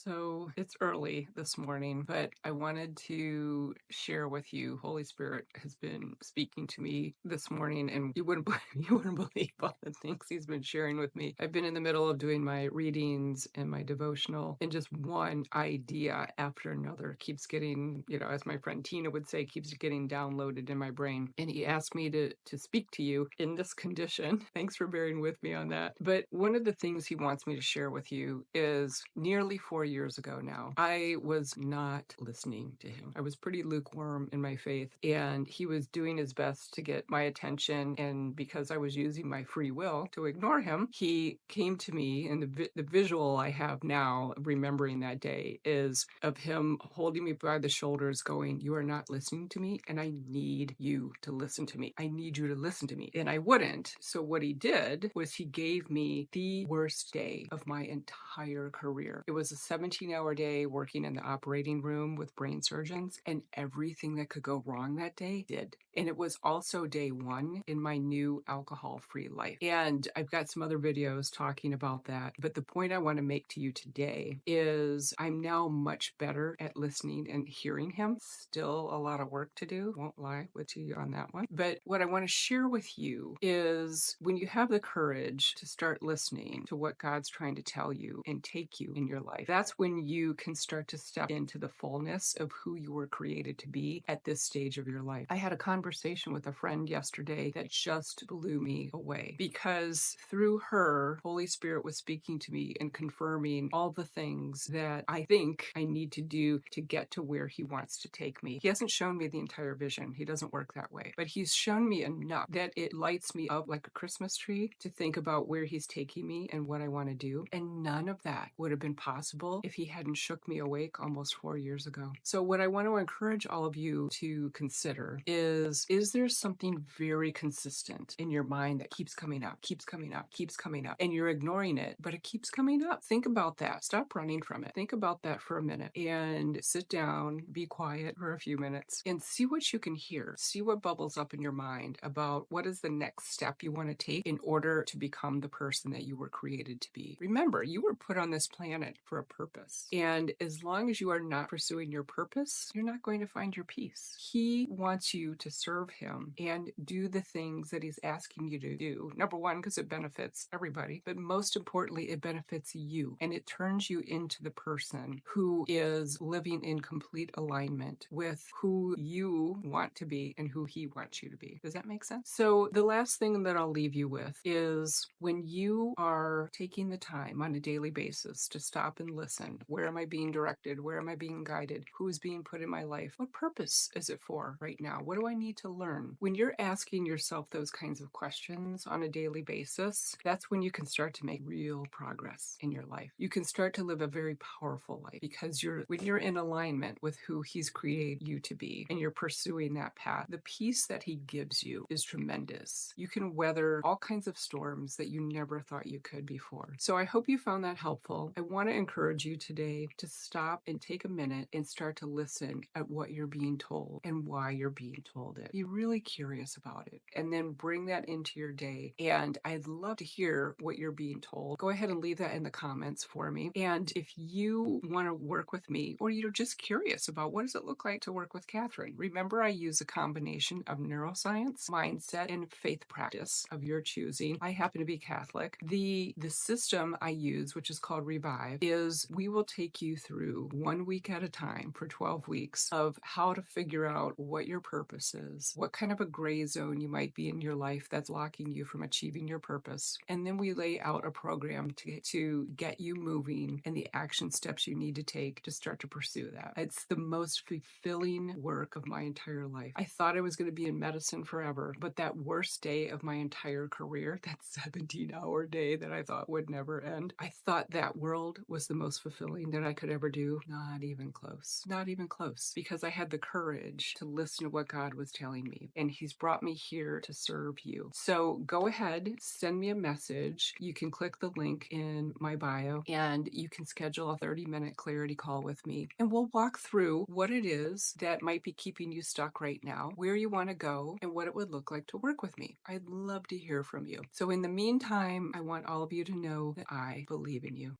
So it's early this morning, but I wanted to share with you. Holy Spirit has been speaking to me this morning, and you wouldn't you wouldn't believe all the things He's been sharing with me. I've been in the middle of doing my readings and my devotional, and just one idea after another keeps getting, as my friend Tina would say, keeps getting downloaded in my brain. And He asked me to speak to you in this condition. Thanks for bearing with me on that. But one of the things He wants me to share with you is nearly 4 years ago now, I was not listening to Him. I was pretty lukewarm in my faith, and He was doing His best to get my attention. And because I was using my free will to ignore Him, He came to me, and the visual I have now, remembering that day, is of Him holding me by the shoulders, going, "You are not listening to me, and I need you to listen to me. I need you to listen to me." And I wouldn't. So what He did was He gave me the worst day of my entire career. It was a 17-hour day working in the operating room with brain surgeons, and everything that could go wrong that day did. And it was also day one in my new alcohol-free life. And I've got some other videos talking about that. But the point I want to make to you today is I'm now much better at listening and hearing Him. Still a lot of work to do, won't lie with you on that one. But what I want to share with you is when you have the courage to start listening to what God's trying to tell you and take you in your life, that's when you can start to step into the fullness of who you were created to be at this stage of your life. I had a conversation with a friend yesterday that just blew me away, because through her, Holy Spirit was speaking to me and confirming all the things that I think I need to do to get to where He wants to take me. He hasn't shown me the entire vision. He doesn't work that way. But He's shown me enough that it lights me up like a Christmas tree to think about where He's taking me and what I want to do. And none of that would have been possible if He hadn't shook me awake almost 4 years ago. So what I want to encourage all of you to consider is there something very consistent in your mind that keeps coming up, keeps coming up, keeps coming up, and you're ignoring it, but it keeps coming up? Think about that. Stop running from it. Think about that for a minute and sit down, be quiet for a few minutes, and see what you can hear. See what bubbles up in your mind about what is the next step you want to take in order to become the person that you were created to be. Remember, you were put on this planet for a purpose. And as long as you are not pursuing your purpose, you're not going to find your peace. He wants you to serve Him and do the things that He's asking you to do. Number one, because it benefits everybody, but most importantly, it benefits you, and it turns you into the person who is living in complete alignment with who you want to be and who He wants you to be. Does that make sense? So the last thing that I'll leave you with is when you are taking the time on a daily basis to stop and listen, where am I being directed? Where am I being guided? Who is being put in my life? What purpose is it for right now? What do I need to learn? When you're asking yourself those kinds of questions on a daily basis, that's when you can start to make real progress in your life. You can start to live a very powerful life, because when you're in alignment with who He's created you to be and you're pursuing that path, the peace that He gives you is tremendous. You can weather all kinds of storms that you never thought you could before. So I hope you found that helpful. I want to encourage you today to stop and take a minute and start to listen at what you're being told and why you're being told it. Be really curious about it, and then bring that into your day. And I'd love to hear what you're being told. Go ahead and leave that in the comments for me. And if you want to work with me, or you're just curious about what does it look like to work with Kathryn, remember I use a combination of neuroscience, mindset, and faith practice of your choosing. I happen to be Catholic. The system I use, which is called Revive, is we will take you through 1 week at a time for 12 weeks of how to figure out what your purpose is, what kind of a gray zone you might be in your life that's blocking you from achieving your purpose. And then we lay out a program to get you moving and the action steps you need to take to start to pursue that. It's the most fulfilling work of my entire life. I thought I was going to be in medicine forever, but that worst day of my entire career, that 17-hour day that I thought would never end, I thought that world was the most fulfilling that I could ever do. Not even close. Not even close. Because I had the courage to listen to what God was telling me. And He's brought me here to serve you. So go ahead, send me a message. You can click the link in my bio, and you can schedule a 30-minute clarity call with me. And we'll walk through what it is that might be keeping you stuck right now, where you want to go, and what it would look like to work with me. I'd love to hear from you. So in the meantime, I want all of you to know that I believe in you.